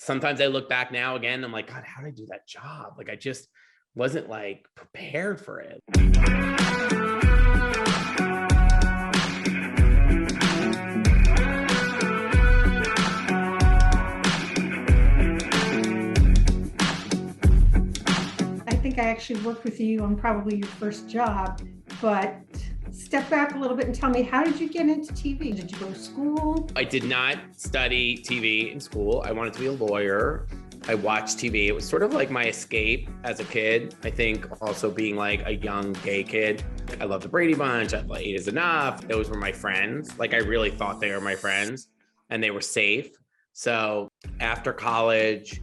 sometimes I look back now again, I'm like, God, how did I do that job? Like, I just wasn't like prepared for it. I actually worked with you on probably your first job, but step back a little bit and tell me, how did you get into TV? Did you go to school? I did not study TV in school. I wanted to be a lawyer. I watched TV. It was sort of like my escape as a kid. I think also being like a young gay kid. I loved the Brady Bunch. I thought 8 is Enough. Those were my friends. Like, I really thought they were my friends and they were safe. So after college,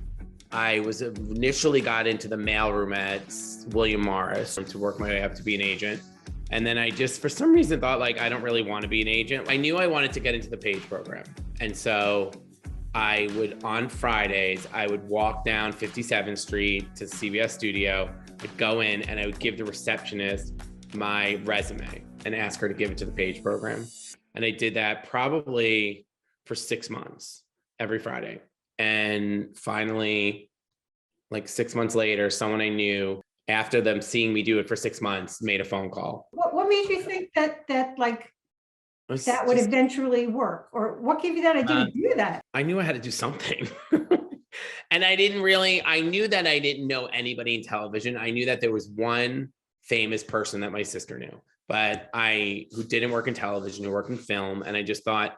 I was initially got into the mailroom at William Morris to work my way up to be an agent. And then I just, for some reason, thought like, I don't really want to be an agent. I knew I wanted to get into the page program. And so I would, on Fridays, I would walk down 57th Street to CBS studio. I'd go in and I would give the receptionist my resume and ask her to give it to the page program. And I did that probably for 6 months, every Friday. And finally, like 6 months later, someone I knew, after them seeing me do it for 6 months, made a phone call. What made you think that would eventually work? Or what gave you that idea to do that? I knew I had to do something. And I knew that I didn't know anybody in television. I knew that there was one famous person that my sister knew, but who didn't work in television, who worked in film. And I just thought,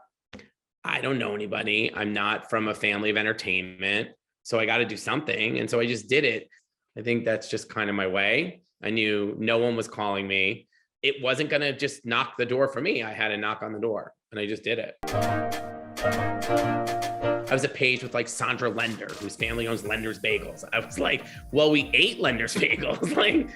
I don't know anybody. I'm not from a family of entertainment, so I got to do something. And so I just did it. I think that's just kind of my way. I knew no one was calling me. It wasn't going to just knock the door for me. I had to knock on the door, and I just did it. I was a page with like Sandra Lender, whose family owns Lender's Bagels. I was like, well, we ate Lender's Bagels. Like,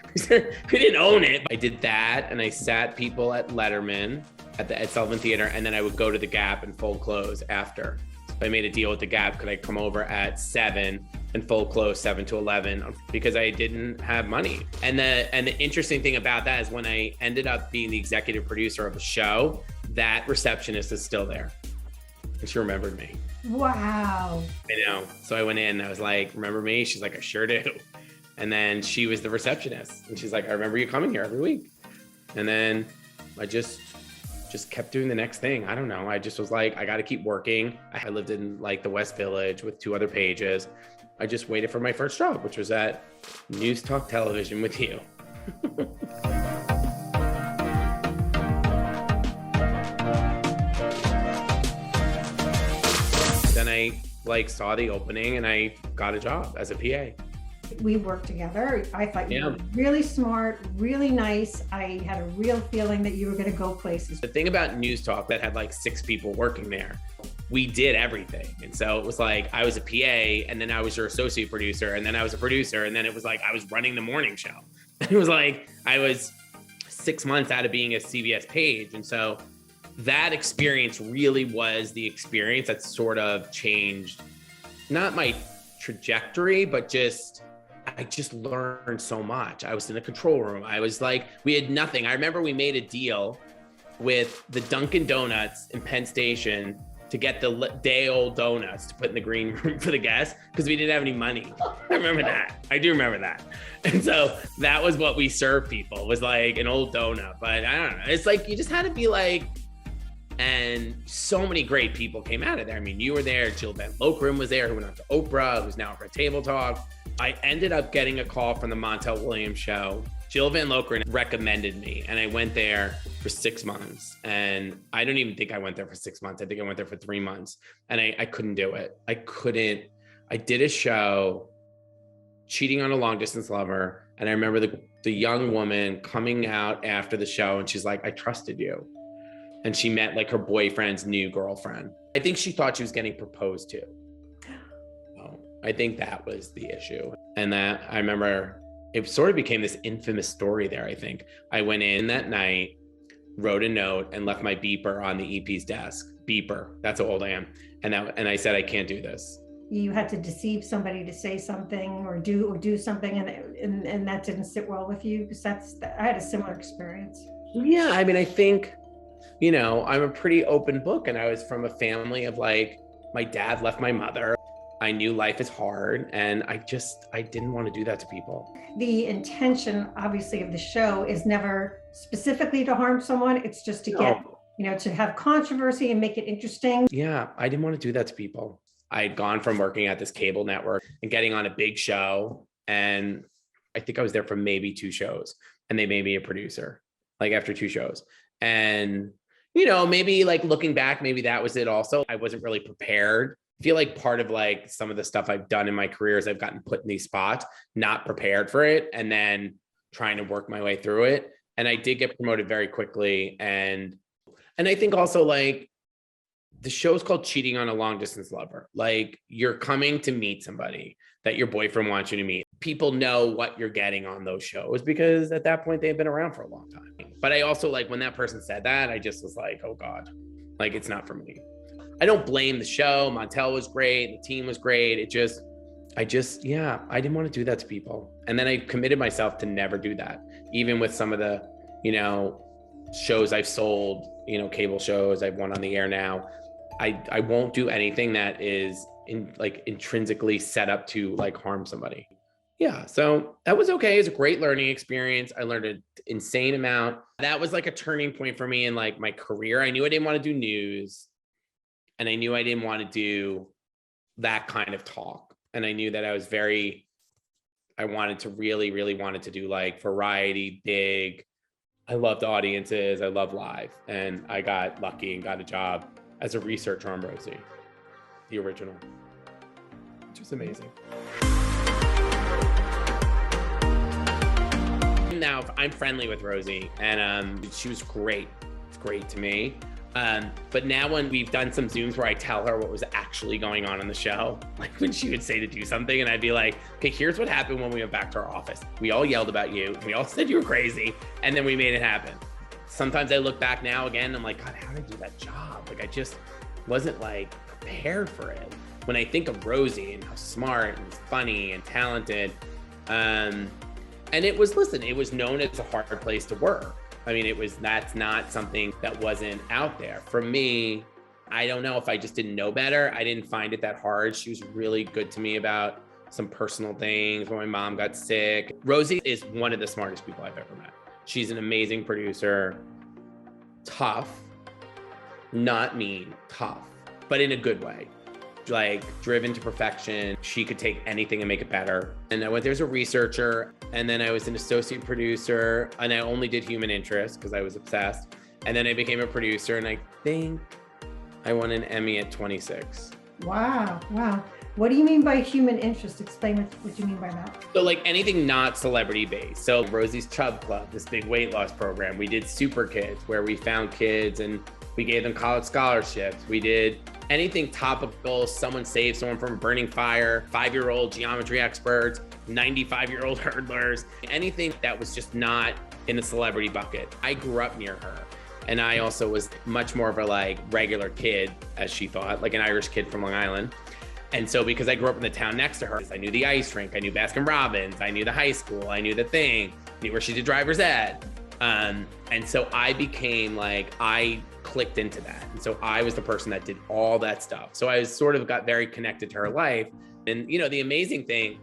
we didn't own it. I did that, and I sat people at Letterman at Sullivan Theater, and then I would go to the Gap and fold clothes after. So I made a deal with the Gap. Could I come over at 7 and fold clothes 7 to 11 because I didn't have money. And the interesting thing about that is when I ended up being the executive producer of the show, that receptionist is still there. And she remembered me. Wow. I know. So I went in and I was like, remember me? She's like, I sure do. And then she was the receptionist. And she's like, I remember you coming here every week. And then I just kept doing the next thing. I don't know. I just was like, I got to keep working. I lived in like the West Village with 2 other pages. I just waited for my first job, which was at News Talk Television with you. Then I saw the opening and I got a job as a PA. We worked together. I thought you were really smart, really nice. I had a real feeling that you were going to go places. The thing about News Talk that had like 6 people working there, we did everything. And so it was like, I was a PA and then I was your associate producer and then I was a producer. And then it was like, I was running the morning show. It was like, I was 6 months out of being a CBS page. And so that experience really was the experience that sort of changed, not my trajectory, but I just learned so much. I was in the control room. I was like, we had nothing. I remember we made a deal with the Dunkin' Donuts in Penn Station to get the day-old donuts to put in the green room for the guests because we didn't have any money. I remember that. I do remember that. And so that was what we served people, was like an old donut. But I don't know. It's like, you just had to be like, and so many great people came out of there. I mean, you were there. Jill Van Lokeren was there, who went on to Oprah, who's now for Table Talk. I ended up getting a call from the Montel Williams show. Jill Van Lokeren recommended me, and I went there for 6 months. And I don't even think I went there for 6 months. I think I went there for 3 months, and I couldn't do it. I did a show, Cheating on a Long Distance Lover, and I remember the young woman coming out after the show, and she's like, I trusted you. And she met like her boyfriend's new girlfriend. I think she thought she was getting proposed to. I think that was the issue. And that I remember it sort of became this infamous story there, I think. I went in that night, wrote a note, and left my beeper on the EP's desk. Beeper, that's how old I am. And I said, I can't do this. You had to deceive somebody to say something or do something, and that didn't sit well with you? Because I had a similar experience. Yeah, I mean, I think, you know, I'm a pretty open book, and I was from a family of like, my dad left my mother. I knew life is hard, and I didn't want to do that to people. The intention, obviously, of the show is never specifically to harm someone. It's just to get, to have controversy and make it interesting. Yeah, I didn't want to do that to people. I had gone from working at this cable network and getting on a big show, and I think I was there for maybe 2 shows, and they made me a producer, like after 2 shows. And, maybe like looking back, maybe that was it also. I wasn't really prepared. I feel like part of like some of the stuff I've done in my career is I've gotten put in these spots, not prepared for it, and then trying to work my way through it. And I did get promoted very quickly. And I think also like the show's called Cheating on a Long Distance Lover. Like you're coming to meet somebody that your boyfriend wants you to meet. People know what you're getting on those shows because at that point they've been around for a long time. But I also like when that person said that, I just was like, oh God, like it's not for me. I don't blame the show. Montel was great. The team was great. I didn't want to do that to people. And then I committed myself to never do that. Even with some of the, shows I've sold, cable shows I've won on the air now, I won't do anything that is intrinsically set up to like harm somebody. Yeah. So that was okay. It's a great learning experience. I learned an insane amount. That was like a turning point for me in like my career. I knew I didn't want to do news. And I knew I didn't want to do that kind of talk. And I knew that I wanted to really wanted to do like variety, big. I loved audiences. I love live. And I got lucky and got a job as a researcher on Rosie, the original, which was amazing. Now I'm friendly with Rosie, and she was great. It's great to me. But now when we've done some Zooms where I tell her what was actually going on in the show, like when she would say to do something and I'd be like, okay, here's what happened when we went back to our office. We all yelled about you. We all said you were crazy. And then we made it happen. Sometimes I look back now again, I'm like, God, how did I do that job? Like I just wasn't like prepared for it. When I think of Rosie and how smart and funny and talented, and it was known as a hard place to work. I mean, that's not something that wasn't out there. For me, I don't know if I just didn't know better. I didn't find it that hard. She was really good to me about some personal things when my mom got sick. Rosie is one of the smartest people I've ever met. She's an amazing producer, tough, not mean, tough, but in a good way. Like driven to perfection. She could take anything and make it better. And I went there as a researcher, and then I was an associate producer, and I only did human interest because I was obsessed. And then I became a producer, and I think I won an Emmy at 26. Wow. What do you mean by human interest? Explain what you mean by that. So like anything not celebrity based. So Rosie's Chub Club, this big weight loss program. We did Super Kids, where we found kids and we gave them college scholarships. We did anything topical, someone saved someone from a burning fire, 5-year-old geometry experts, 95-year-old hurdlers, anything that was just not in the celebrity bucket. I grew up near her. And I also was much more of a like regular kid, as she thought, like an Irish kid from Long Island. And so because I grew up in the town next to her, I knew the ice rink, I knew Baskin Robbins, I knew the high school, I knew the thing, knew where she did driver's ed. And so I became like, I clicked into that. And so I was the person that did all that stuff. So I got very connected to her life. And, the amazing thing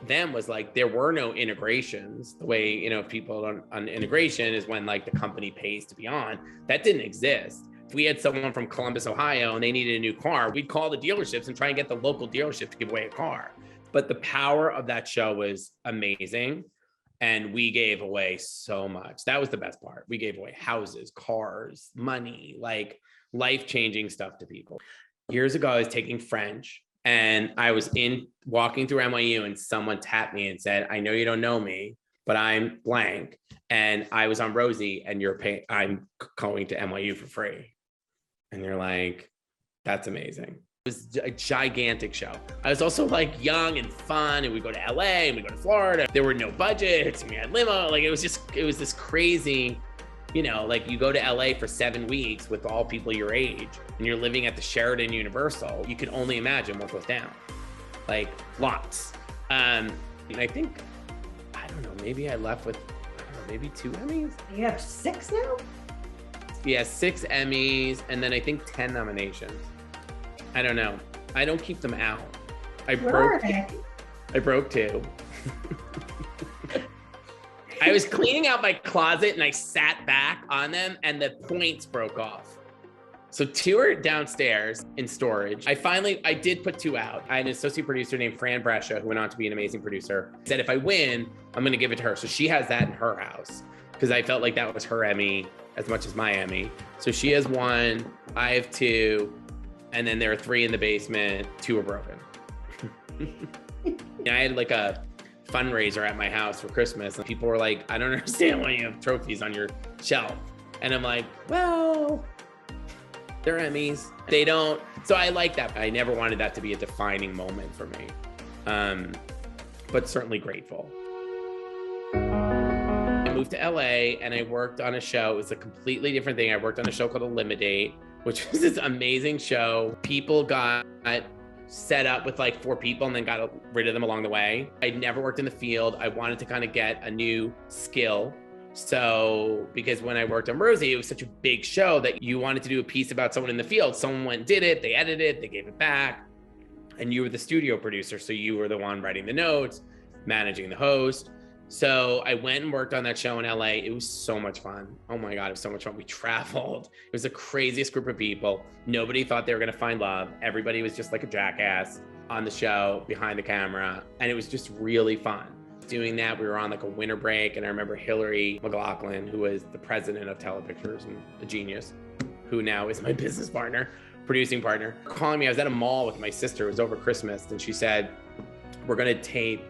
then was like, there were no integrations. The way, people on integration is when like the company pays to be on. That didn't exist. If we had someone from Columbus, Ohio, and they needed a new car, we'd call the dealerships and try and get the local dealership to give away a car. But the power of that show was amazing. And we gave away so much. That was the best part. We gave away houses, cars, money, like life-changing stuff to people. Years ago, I was taking French, and I was walking through NYU, and someone tapped me and said, I know you don't know me, but I'm blank. And I was on Rosie, and I'm going to NYU for free. And you're like, that's amazing. It was a gigantic show. I was also like young and fun, and we go to LA and we go to Florida. There were no budgets, and we had limo. Like it was this crazy, like you go to LA for 7 weeks with all people your age, and you're living at the Sheraton Universal. You can only imagine what goes down. Like lots. And I think, I don't know, maybe I left with, maybe 2 Emmys. You have 6 now? Yeah, 6 Emmys, and then I think 10 nominations. I don't know. I don't keep them out. Where are they? I broke 2. I was cleaning out my closet and I sat back on them and the points broke off. So 2 are downstairs in storage. I did put 2 out. I had an associate producer named Fran Brescia, who went on to be an amazing producer, said if I win, I'm gonna give it to her. So she has that in her house because I felt like that was her Emmy as much as my Emmy. So she has 1, I have 2, and then there are 3 in the basement, 2 are broken. I had like a fundraiser at my house for Christmas and people were like, I don't understand why you have trophies on your shelf. And I'm like, well, they're Emmys. They don't. So I like that. I never wanted that to be a defining moment for me. But certainly grateful. I moved to LA and I worked on a show. It was a completely different thing. I worked on a show called Eliminate, which was this amazing show. People got set up with like 4 people and then got rid of them along the way. I'd never worked in the field. I wanted to kind of get a new skill. So, because when I worked on Rosie, it was such a big show that you wanted to do a piece about someone in the field. Someone went and did it, they edited it, they gave it back, and you were the studio producer. So you were the one writing the notes, managing the host. So I went and worked on that show in LA. It was so much fun. Oh my God, it was so much fun. We traveled. It was the craziest group of people. Nobody thought they were gonna find love. Everybody was just like a jackass on the show, behind the camera. And it was just really fun. Doing that, we were on like a winter break, and I remember Hillary McLaughlin, who was the president of Telepictures and a genius, who now is my business partner, producing partner, calling me. I was at a mall with my sister. It was over Christmas, and she said, we're gonna tape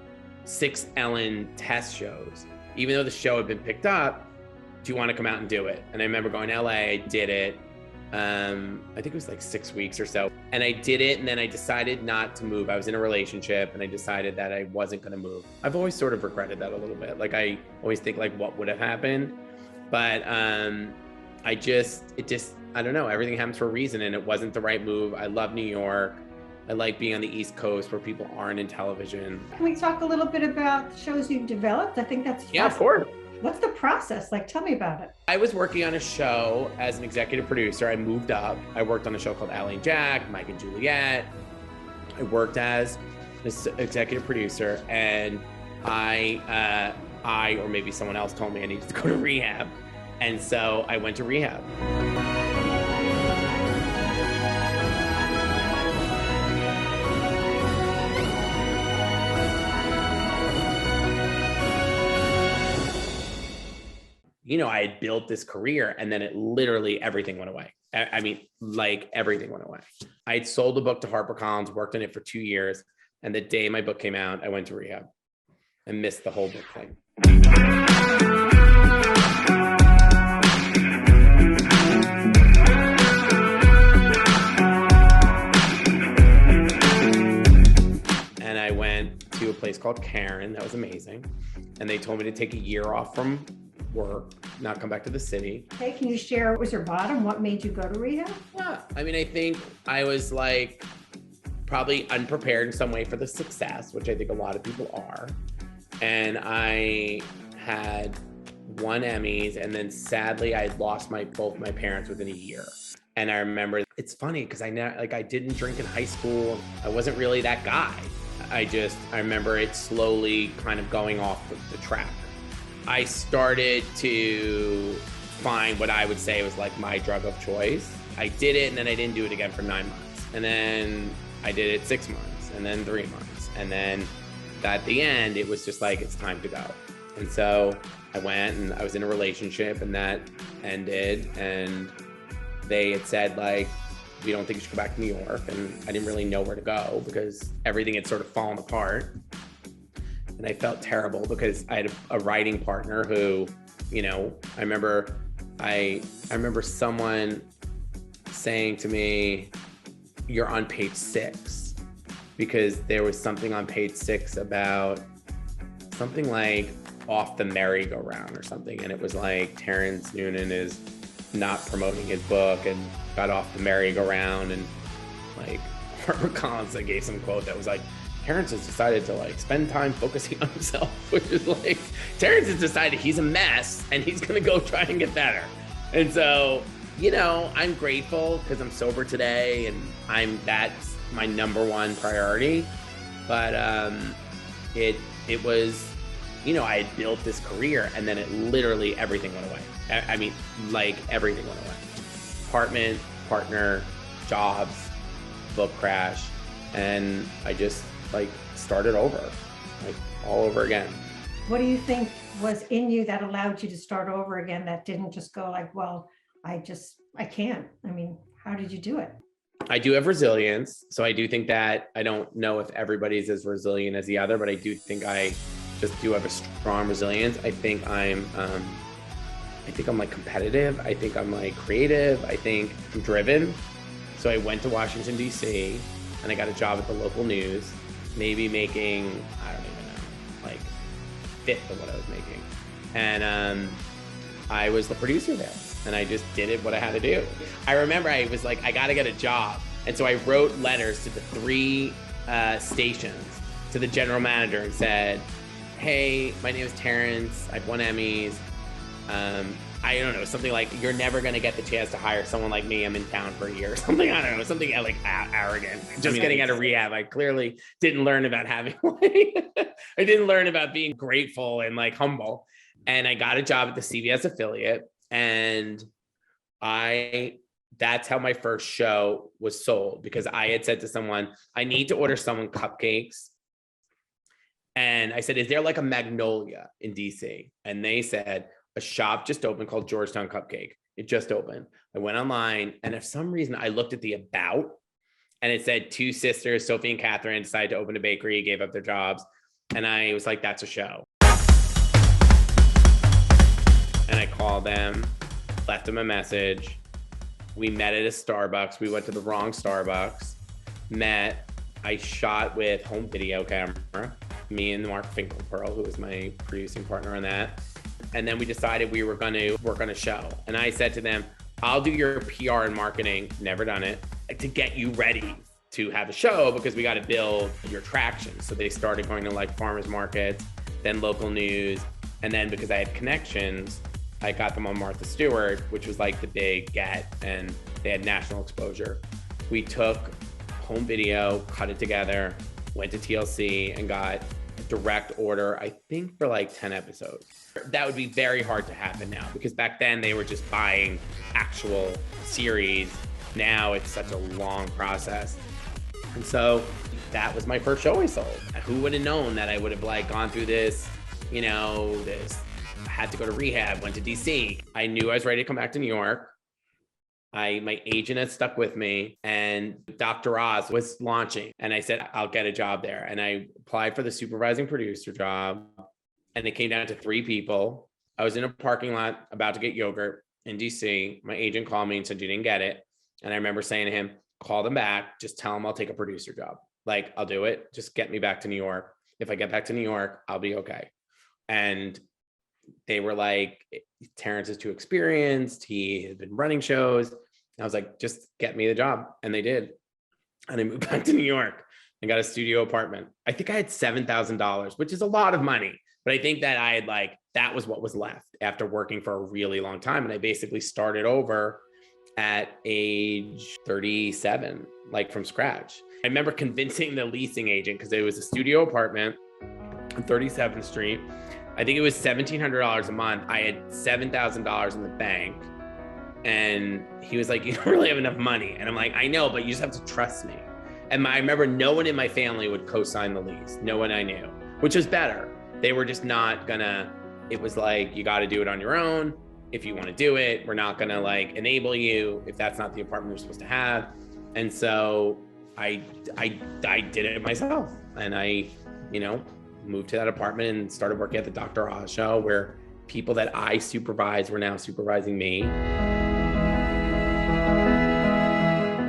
6 Ellen test shows. Even though the show had been picked up, do you want to come out and do it? And I remember going to LA, I did it. I think it was like 6 weeks or so. And I did it, and then I decided not to move. I was in a relationship and I decided that I wasn't gonna move. I've always sort of regretted that a little bit. Like I always think like what would have happened. But I don't know, everything happens for a reason and it wasn't the right move. I love New York. I like being on the East Coast where people aren't in television. Can we talk a little bit about the shows you've developed? I think that's Yeah, of course. What's the process? Like, tell me about it. I was working on a show as an executive producer. I moved up. I worked on a show called Ally and Jack, Mike and Juliet. I worked as this executive producer, and I or maybe someone else told me I needed to go to rehab. And so I went to rehab. You know, I had built this career and then it literally everything went away. I mean, like everything went away. I had sold the book to HarperCollins, worked on it for 2 years. And the day my book came out, I went to rehab and missed the whole book thing. And I went to a place called Karen. That was amazing. And they told me to take a year off from work, not come back to the city. Hey, can you share what was your bottom? What made you go to rehab? Yeah, I mean, I think I was like probably unprepared in some way for the success, which I think a lot of people are. And I had won Emmys, and then sadly I had lost both my parents within a year. And I remember, it's funny because I didn't drink in high school. I wasn't really that guy. I remember it slowly kind of going off the track. I started to find what I would say was like my drug of choice. I did it, and then I didn't do it again for 9 months. And then I did it 6 months, and then 3 months. And then at the end, it was just like, it's time to go. And so I went, and I was in a relationship, and that ended. And they had said like, we don't think you should go back to New York. And I didn't really know where to go because everything had sort of fallen apart. And I felt terrible because I had a writing partner who, you know, I remember someone saying to me, you're on page 6, because there was something on page 6 about something like off the merry-go-round or something. And it was like Terrence Noonan is not promoting his book and got off the merry-go-round, and like HarperCollins, I gave some quote that was like, Terrence has decided to like spend time focusing on himself, which is like, Terrence has decided he's a mess and he's gonna go try and get better. And so, you know, I'm grateful because I'm sober today, and that's my number one priority. But it was, I had built this career, and then it literally everything went away. I mean, like everything went away. Apartment, partner, jobs, book crash, and I just like started over, like all over again. What do you think was in you that allowed you to start over again, that didn't just go like, well, I can't? I mean, how did you do it? I do have resilience. So I do think that, I don't know if everybody's as resilient as the other, but I do think I just do have a strong resilience. I think I'm like competitive. I think I'm like creative. I think I'm driven. So I went to Washington, D.C., and I got a job at the local news, maybe making, I don't even know, like fifth of what I was making. And I was the producer there, and I just did it what I had to do. I remember I was like, I got to get a job. And so I wrote letters to the 3 stations, to the general manager, and said, hey, my name is Terrence. I've won Emmys. I don't know, something like, you're never going to get the chance to hire someone like me. I'm in town for a year or something. I don't know, something like arrogant. Just getting out of rehab. I clearly didn't learn about having, I didn't learn about being grateful and like humble. And I got a job at the CBS affiliate, and that's how my first show was sold, because I had said to someone, I need to order someone cupcakes. And I said, is there like a Magnolia in DC? And they said, a shop just opened called Georgetown Cupcake. It just opened. I went online, and for some reason I looked at the about, and it said 2 sisters, Sophie and Catherine, decided to open a bakery, gave up their jobs. And I was like, that's a show. And I called them, left them a message. We met at a Starbucks. We went to the wrong Starbucks, met. I shot with home video camera, me and Mark Finkelpearl, who was my producing partner on that. And then we decided we were going to work on a show. And I said to them, I'll do your PR and marketing, never done it, to get you ready to have a show, because we got to build your traction. So they started going to like farmers markets, then local news. And then because I had connections, I got them on Martha Stewart, which was like the big get, and they had national exposure. We took home video, cut it together, went to TLC, and got a direct order, I think for like 10 episodes. That would be very hard to happen now, because back then they were just buying actual series. Now it's such a long process. And so that was my first show I sold. Who would have known that I would have like gone through this, this, I had to go to rehab, went to DC. I knew I was ready to come back to New York. My agent had stuck with me, and Dr. Oz was launching, and I said, I'll get a job there. And I applied for the supervising producer job, and it came down to 3 people. I was in a parking lot about to get yogurt in DC. My agent called me and said, you didn't get it. And I remember saying to him, call them back, just tell them I'll take a producer job. Like, I'll do it. Just get me back to New York. If I get back to New York, I'll be okay. And they were like, Terrence is too experienced. He had been running shows. I was like, just get me the job. And they did. And I moved back to New York and got a studio apartment. I think I had $7,000, which is a lot of money. But I think that I had that was what was left after working for a really long time. And I basically started over at age 37, like from scratch. I remember convincing the leasing agent, because it was a studio apartment on 37th Street. I think it was $1,700 a month. I had $7,000 in the bank. And he was like, you don't really have enough money. And I'm like, I know, but you just have to trust me. And I remember no one in my family would co-sign the lease. No one I knew, which was better. They were just not gonna, it was like, you got to do it on your own. If you want to do it, we're not gonna enable you if that's not the apartment you're supposed to have. And so I did it myself. And I, moved to that apartment and started working at the Dr. Oz show, where people that I supervised were now supervising me.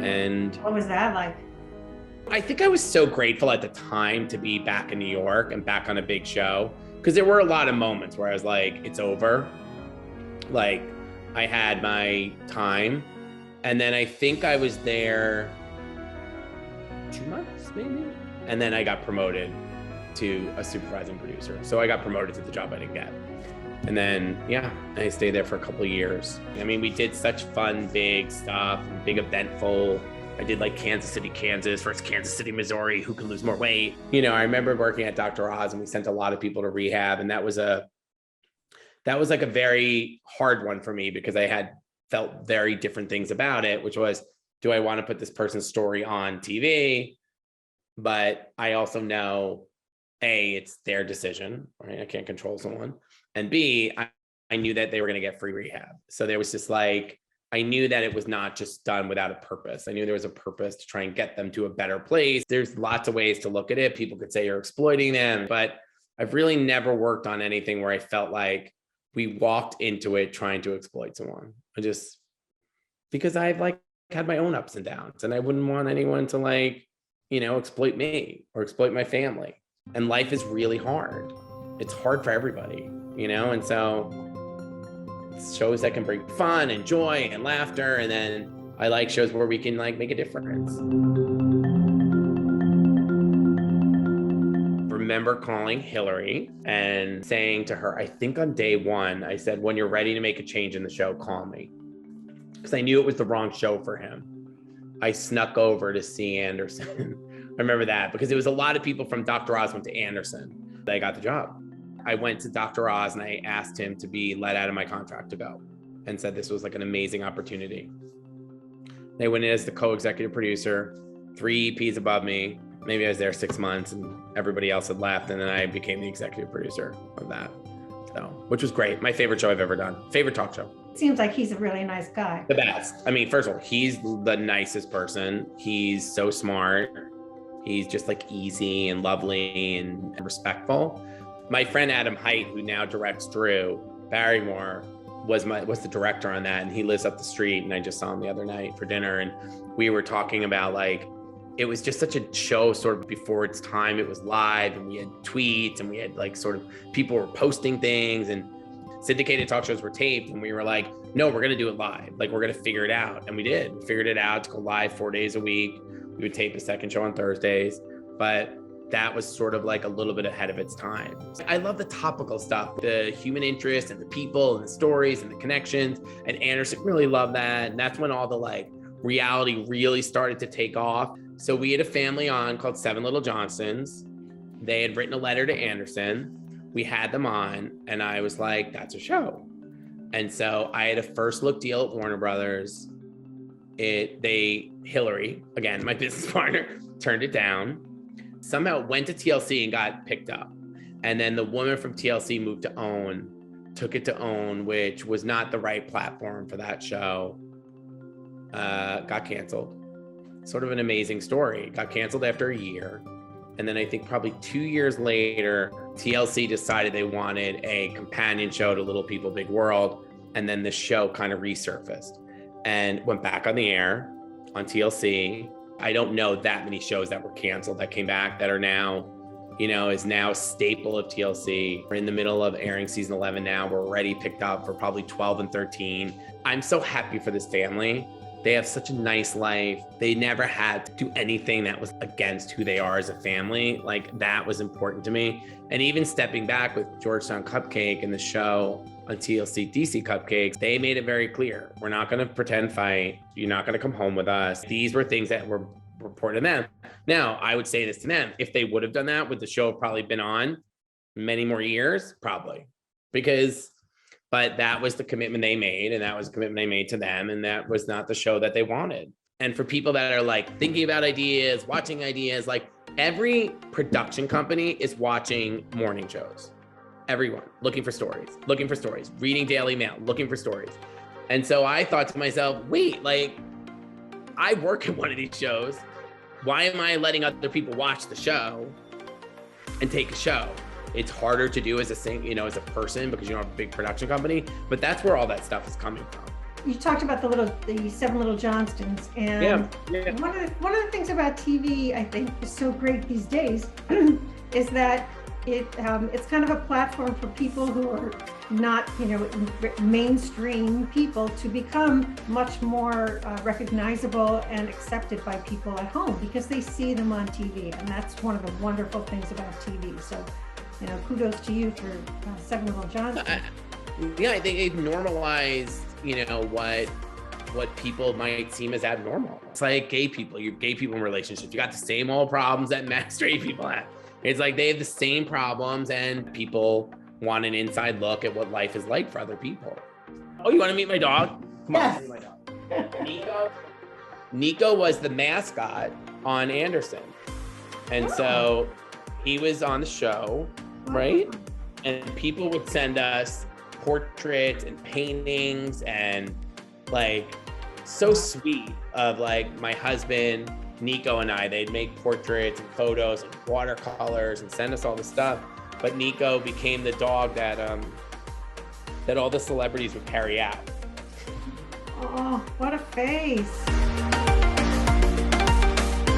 And what was that like? I think I was so grateful at the time to be back in New York and back on a big show, because there were a lot of moments where I was like, it's over. Like, I had my time. And then I think I was there 2 months maybe. And then I got promoted to a supervising producer. So I got promoted to the job I didn't get. And then, I stayed there for a couple of years. I mean, we did such fun, big stuff, big eventful I did like Kansas City, Kansas versus Kansas City, Missouri. Who can lose more weight? You know, I remember working at Dr. Oz and we sent a lot of people to rehab. And that was like a very hard one for me because I had felt very different things about it, which was, do I want to put this person's story on TV? But I also know, A, it's their decision, right? I can't control someone. And B, I knew that they were going to get free rehab. So there was just like, I knew that it was not just done without a purpose. I knew there was a purpose to try and get them to a better place. There's lots of ways to look at it. People could say you're exploiting them, but I've really never worked on anything where I felt like we walked into it trying to exploit someone. Because I've like had my own ups and downs and I wouldn't want anyone to like, you know, exploit me or exploit my family. And life is really hard. It's hard for everybody, you know? And so shows that can bring fun and joy and laughter. And then I like shows where we can like make a difference. Remember calling Hillary and saying to her, I think on day one, I said, when you're ready to make a change in the show, call me. Because I knew it was the wrong show for him. I snuck over to see Anderson. I remember that because it was a lot of people from Dr. Oz went to Anderson. They got the job. I went to Dr. Oz and I asked him to be let out of my contract to go and said this was like an amazing opportunity. They went in as the co-executive producer, 3 EPs above me. Maybe I was there 6 months and everybody else had left. And then I became the executive producer of that. So, which was great. My favorite show I've ever done. Favorite talk show. Seems like he's a really nice guy. The best. I mean, first of all, he's the nicest person. He's so smart. He's just like easy and lovely and respectful. My friend Adam Haidt, who now directs Drew Barrymore, was the director on that, and he lives up the street. And I just saw him the other night for dinner, and we were talking about like it was just such a show sort of before its time. It was live, and we had tweets, and we had like sort of people were posting things, and syndicated talk shows were taped, and we were like, no, we're gonna do it live. Like we're gonna figure it out, and we did. We figured it out to go live 4 days a week. We would tape a second show on Thursdays, but that was sort of like a little bit ahead of its time. I love the topical stuff, the human interest and the people and the stories and the connections. And Anderson really loved that. And that's when all the like reality really started to take off. So we had a family on called Seven Little Johnsons. They had written a letter to Anderson. We had them on and I was like, that's a show. And so I had a first look deal at Warner Brothers. Hillary, again, my business partner, turned it down. Somehow went to TLC and got picked up. And then the woman from TLC moved to OWN, took it to OWN, which was not the right platform for that show. Got canceled. Sort of an amazing story. Got canceled after a year. And then I think probably 2 years later, TLC decided they wanted a companion show to Little People, Big World. And then the show kind of resurfaced and went back on the air on TLC. I don't know that many shows that were canceled that came back that are now, you know, is now a staple of TLC. We're in the middle of airing season 11 now. We're already picked up for probably 12 and 13. I'm so happy for this family. They have such a nice life. They never had to do anything that was against who they are as a family. Like that was important to me. And even stepping back with Georgetown Cupcake and the show on TLC, DC Cupcakes, they made it very clear. We're not going to pretend fight. You're not going to come home with us. These were things that were reported to them. Now, I would say this to them. If they would have done that, would the show have probably been on many more years? Probably. But that was the commitment they made, and that was the commitment they made to them, and that was not the show that they wanted. And for people that are like thinking about ideas, watching ideas, like every production company is watching morning shows. Everyone looking for stories, reading Daily Mail, looking for stories. And so I thought to myself, wait, like I work at one of these shows. Why am I letting other people watch the show and take a show? It's harder to do as a person because you don't have a big production company, but that's where all that stuff is coming from. You talked about the Seven Little Johnstons, and yeah. One of the things about TV I think is so great these days is that it's kind of a platform for people who are not, mainstream people to become much more recognizable and accepted by people at home because they see them on TV, and that's one of the wonderful things about TV. So, kudos to you for Seven Little Johnstons. I think they've normalized, what people might seem as abnormal. It's like gay people, you gay people in relationships, you got the same old problems that straight people have. It's like they have the same problems, and people want an inside look at what life is like for other people. Oh, you want to meet my dog? Come Yes. on, meet my dog. Niko was the mascot on Anderson. And so he was on the show, right? And people would send us portraits and paintings and like so sweet of like my husband, Niko, and I. They'd make portraits and photos and watercolors and send us all the stuff. But Niko became the dog that all the celebrities would carry out. Oh, what a face.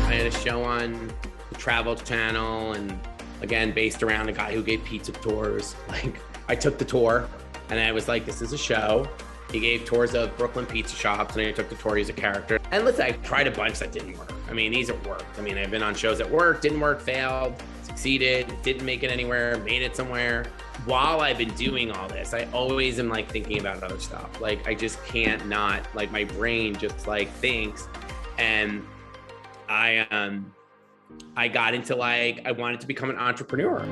I had a show on the Travel Channel, and again, based around a guy who gave pizza tours. Like, I took the tour and I was like, this is a show. He gave tours of Brooklyn pizza shops, and I took the tour as a character. And listen, I tried a bunch that didn't work. I mean, these have worked. I mean, I've been on shows that worked, didn't work, failed, succeeded, didn't make it anywhere, made it somewhere. While I've been doing all this, I always am like thinking about other stuff. Like, I just can't not, like, my brain just like thinks. And I got into like, I wanted to become an entrepreneur.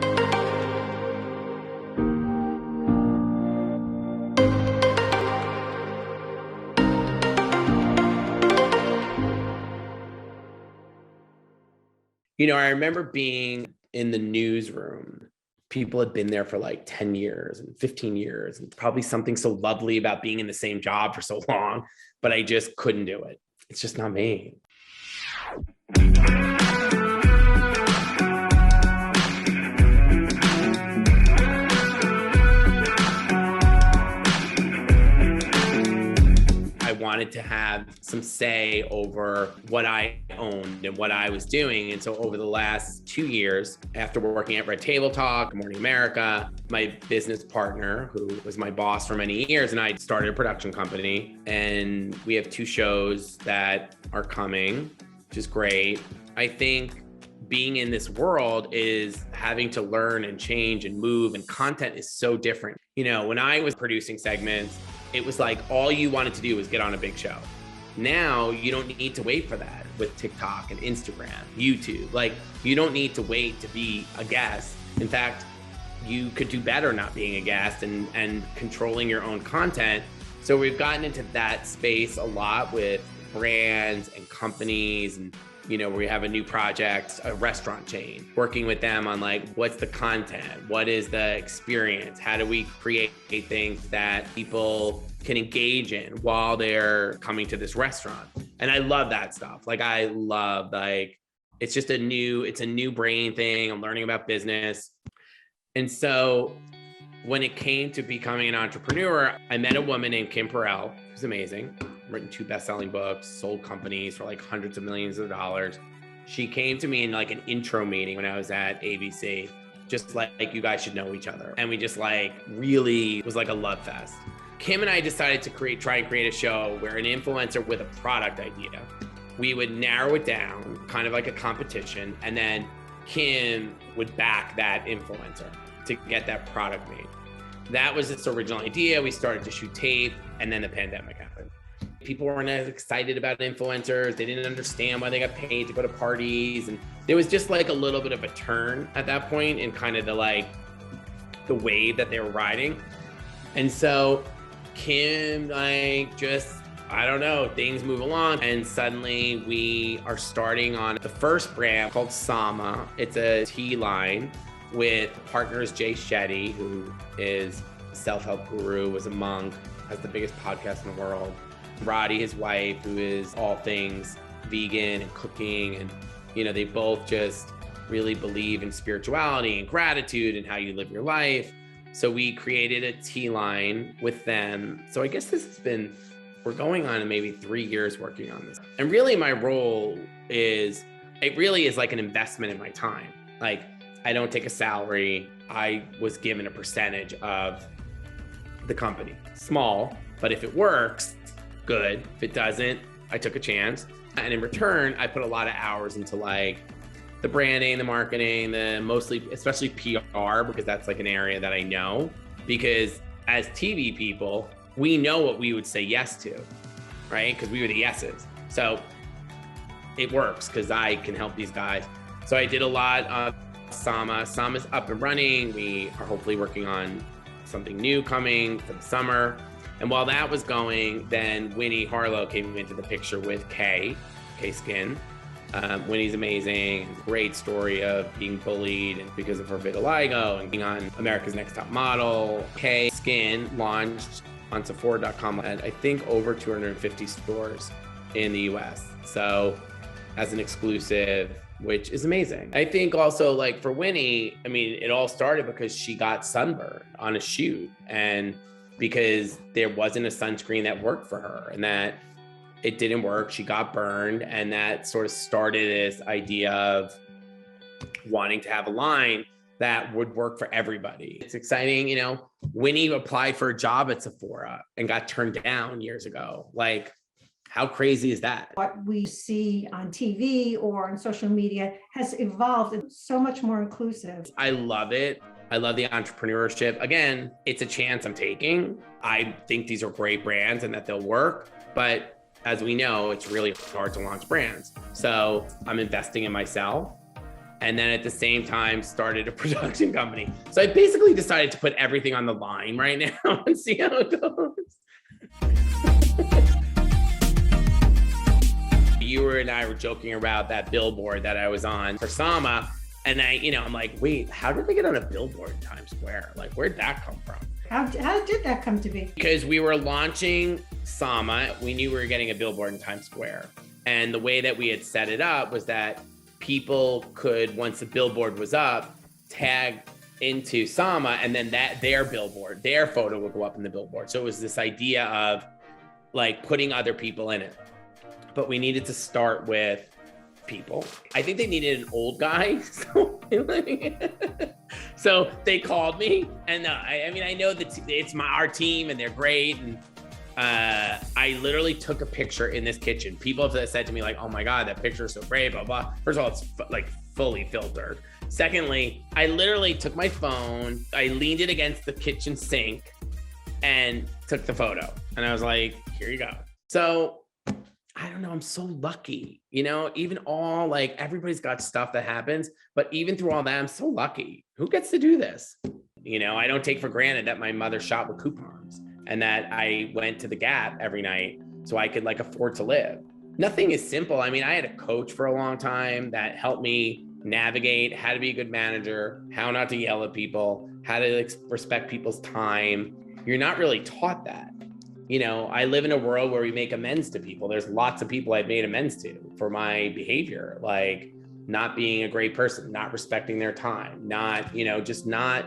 You know, I remember being in the newsroom. People had been there for like 10 years and 15 years, and probably something so lovely about being in the same job for so long, but I just couldn't do it. It's just not me. I wanted to have some say over what I owned and what I was doing. And so over the last 2 years, after working at Red Table Talk, Good Morning America, my business partner, who was my boss for many years, and I started a production company. And we have 2 shows that are coming, which is great. I think being in this world is having to learn and change and move, and content is so different. You know, when I was producing segments, it was like all you wanted to do was get on a big show. Now you don't need to wait for that with TikTok and Instagram, YouTube. Like, you don't need to wait to be a guest. In fact, you could do better not being a guest and controlling your own content. So we've gotten into that space a lot with brands and companies, and you know, we have a new project, a restaurant chain, working with them on like, what's the content? What is the experience? How do we create things that people can engage in while they're coming to this restaurant? And I love that stuff. Like, I love, like, it's just it's a new brain thing. I'm learning about business. And so when it came to becoming an entrepreneur, I met a woman named Kim Perrell, who's amazing. Written 2 best-selling books, sold companies for like hundreds of millions of dollars. She came to me in like an intro meeting when I was at ABC, just like you guys should know each other. And we just like really was like a love fest. Kim and I decided to try and create a show where an influencer with a product idea, we would narrow it down, kind of like a competition, and then Kim would back that influencer to get that product made. That was its original idea. We started to shoot tape, and then the pandemic happened. People weren't as excited about influencers. They didn't understand why they got paid to go to parties. And there was just like a little bit of a turn at that point in kind of the wave that they were riding. And so Kim, like, just, I don't know, things move along. And suddenly we are starting on the first brand called Sama. It's a tea line with partners Jay Shetty, who is a self-help guru, was a monk, has the biggest podcast in the world. Roddy, his wife, who is all things vegan and cooking. And, you know, they both just really believe in spirituality and gratitude and how you live your life. So we created a tea line with them. So I guess we're going on maybe 3 years working on this. And really my role it really is like an investment in my time. Like, I don't take a salary. I was given a percentage of the company. Small, but if it works, good. If it doesn't, I took a chance. And in return, I put a lot of hours into like the branding, the marketing, especially PR, because that's like an area that I know. Because as TV people, we know what we would say yes to. right? Because we were the yeses. So it works because I can help these guys. So I did a lot of Sama. Sama's up and running. We are hopefully working on something new coming for the summer. And while that was going, then Winnie Harlow came into the picture with K Skin. Winnie's amazing, great story of being bullied and because of her vitiligo and being on America's Next Top Model. K Skin launched on Sephora.com at I think over 250 stores in the US. So as an exclusive, which is amazing. I think also like for Winnie, I mean, it all started because she got sunburned on a shoot and because there wasn't a sunscreen that worked for her and that it didn't work. She got burned and that sort of started this idea of wanting to have a line that would work for everybody. It's exciting, you know, Winnie applied for a job at Sephora and got turned down years ago. Like, how crazy is that? What we see on TV or on social media has evolved and so much more inclusive. I love it. I love the entrepreneurship. Again, it's a chance I'm taking. I think these are great brands and that they'll work, but as we know, it's really hard to launch brands. So I'm investing in myself. And then at the same time, started a production company. So I basically decided to put everything on the line right now and see how it goes. You and I were joking about that billboard that I was on for Sama. And I'm like, wait, how did they get on a billboard in Times Square? Like, where'd that come from? How did that come to be? Because we were launching Sama. We knew we were getting a billboard in Times Square. And the way that we had set it up was that people could, once the billboard was up, tag into Sama, and then their billboard, their photo would go up in the billboard. So it was this idea of like putting other people in it. But we needed to start with people. I think they needed an old guy. So they called me, and I know that it's our team and they're great. And I literally took a picture in this kitchen. People have said to me like, oh my God, that picture is so great, blah, blah. First of all, it's like fully filtered. Secondly, I literally took my phone, I leaned it against the kitchen sink and took the photo. And I was like, here you go. So I don't know, I'm so lucky, even all like everybody's got stuff that happens, but even through all that, I'm so lucky. Who gets to do this? I don't take for granted that my mother shot with coupons and that I went to the Gap every night so I could like afford to live. Nothing is simple. I mean, I had a coach for a long time that helped me navigate how to be a good manager, how not to yell at people, how to respect people's time. You're not really taught that. I live in a world where we make amends to people. There's lots of people I've made amends to for my behavior, like not being a great person, not respecting their time, not, just not.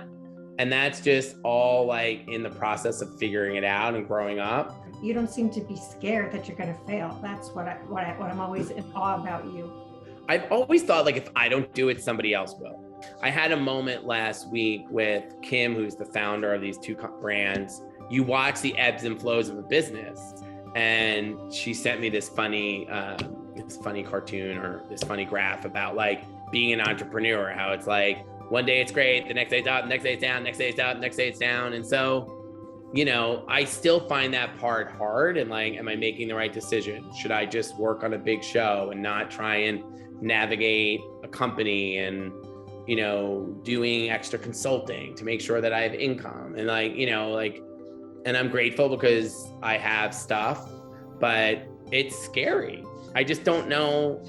And that's just all like in the process of figuring it out and growing up. You don't seem to be scared that you're going to fail. That's what I'm always in awe about you. I've always thought like, if I don't do it, somebody else will. I had a moment last week with Kim, who's the founder of these two brands. You watch the ebbs and flows of a business. And she sent me this funny cartoon or this funny graph about like being an entrepreneur, how it's like, one day it's great, the next day it's up, the next day it's down, next day it's up, next day it's down. And so, I still find that part hard and like, am I making the right decision? Should I just work on a big show and not try and navigate a company and, doing extra consulting to make sure that I have income and and I'm grateful because I have stuff, but it's scary. I just don't know.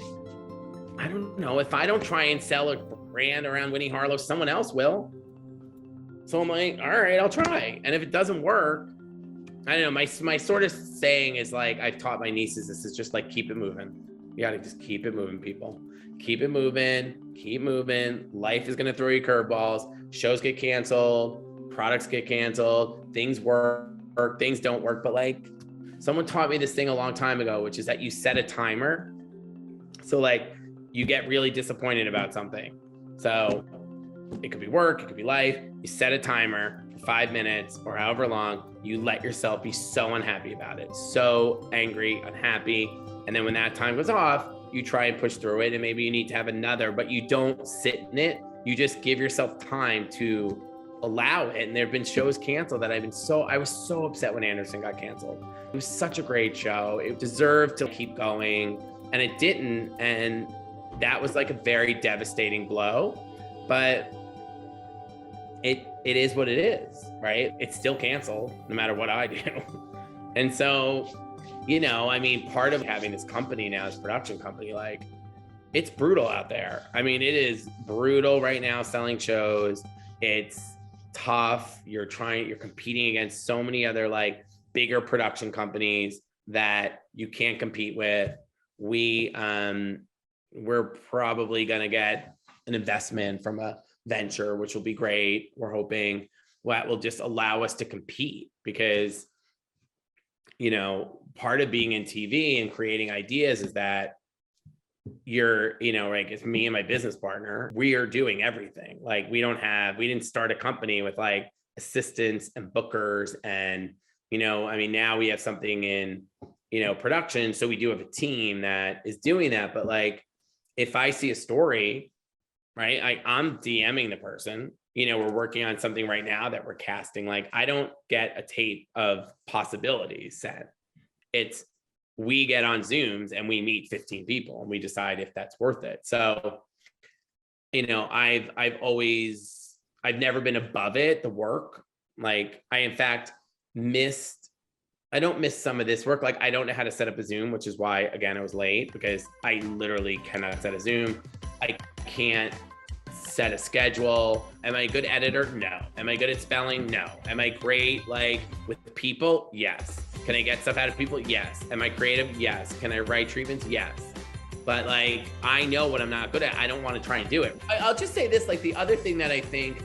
I don't know if I don't try and sell a brand around Winnie Harlow, someone else will. So I'm like, all right, I'll try. And if it doesn't work, I don't know. My sort of saying is like, I've taught my nieces, this is just like, keep it moving. You gotta just keep it moving, people. Keep it moving, keep moving. Life is gonna throw you curveballs. Shows get canceled, products get canceled, things work, things don't work. But like, someone taught me this thing a long time ago, which is that you set a timer. So like, you get really disappointed about something. So it could be work, it could be life. You set a timer for 5 minutes or however long, you let yourself be so unhappy about it, so angry, unhappy. And then when that time goes off, you try and push through it and maybe you need to have another, but you don't sit in it. You just give yourself time to allow it. And there have been shows canceled that I was so upset when Anderson got canceled. It was such a great show. It deserved to keep going and it didn't. And that was like a very devastating blow, but it is what it is, right? It's still canceled no matter what I do. And so, I mean, part of having this company now, this production company, like it's brutal out there. I mean, it is brutal right now selling shows. It's tough. You're competing against so many other like bigger production companies that you can't compete with. We're probably going to get an investment from a venture, which will be great. We're hoping that will just allow us to compete because, part of being in TV and creating ideas is that you're, like it's me and my business partner, we are doing everything. Like we didn't start a company with like assistants and bookers and, I mean, now we have something in, production. So we do have a team that is doing that. But like, if I see a story, right, I'm DMing the person, we're working on something right now that we're casting. Like I don't get a tape of possibilities set. It's we get on Zooms and we meet 15 people and we decide if that's worth it. So, I've never been above it, the work. Like I, in fact, I don't miss some of this work. Like I don't know how to set up a Zoom, which is why, again, I was late because I literally cannot set a Zoom. I can't set a schedule. Am I a good editor? No. Am I good at spelling? No. Am I great like with people? Yes. Can I get stuff out of people? Yes. Am I creative? Yes. Can I write treatments? Yes. But like, I know what I'm not good at. I don't want to try and do it. I'll just say this, like the other thing that I think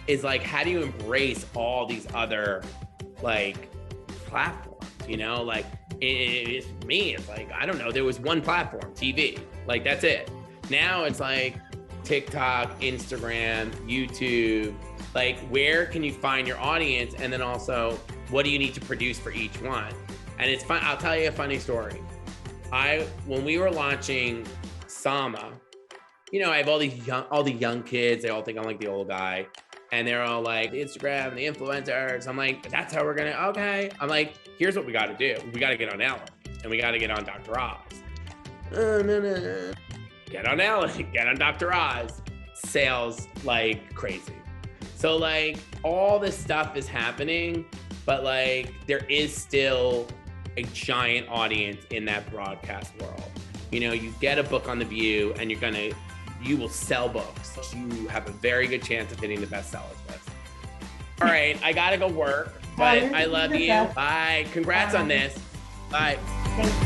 is like, how do you embrace all these other like platforms? Like it's me, it's like, I don't know, there was one platform, TV, like that's it. Now it's like TikTok, Instagram, YouTube, like where can you find your audience? And then also, what do you need to produce for each one? And it's fun. I'll tell you a funny story. When we were launching Sama, I have all the young kids. They all think I'm like the old guy. And they're all like, the Instagram, the influencers. I'm like, that's how we're going to, okay. I'm like, here's what we got to do. We got to get on Ellen and we got to get on Dr. Oz. No. Get on Ellen, get on Dr. Oz. Sales like crazy. So like all this stuff is happening, but like there is still a giant audience in that broadcast world. You get a book on The View and you will sell books. You have a very good chance of hitting the bestsellers list. All right, I gotta go work, but I love you. Bye. Congrats on this. Bye. Thank you.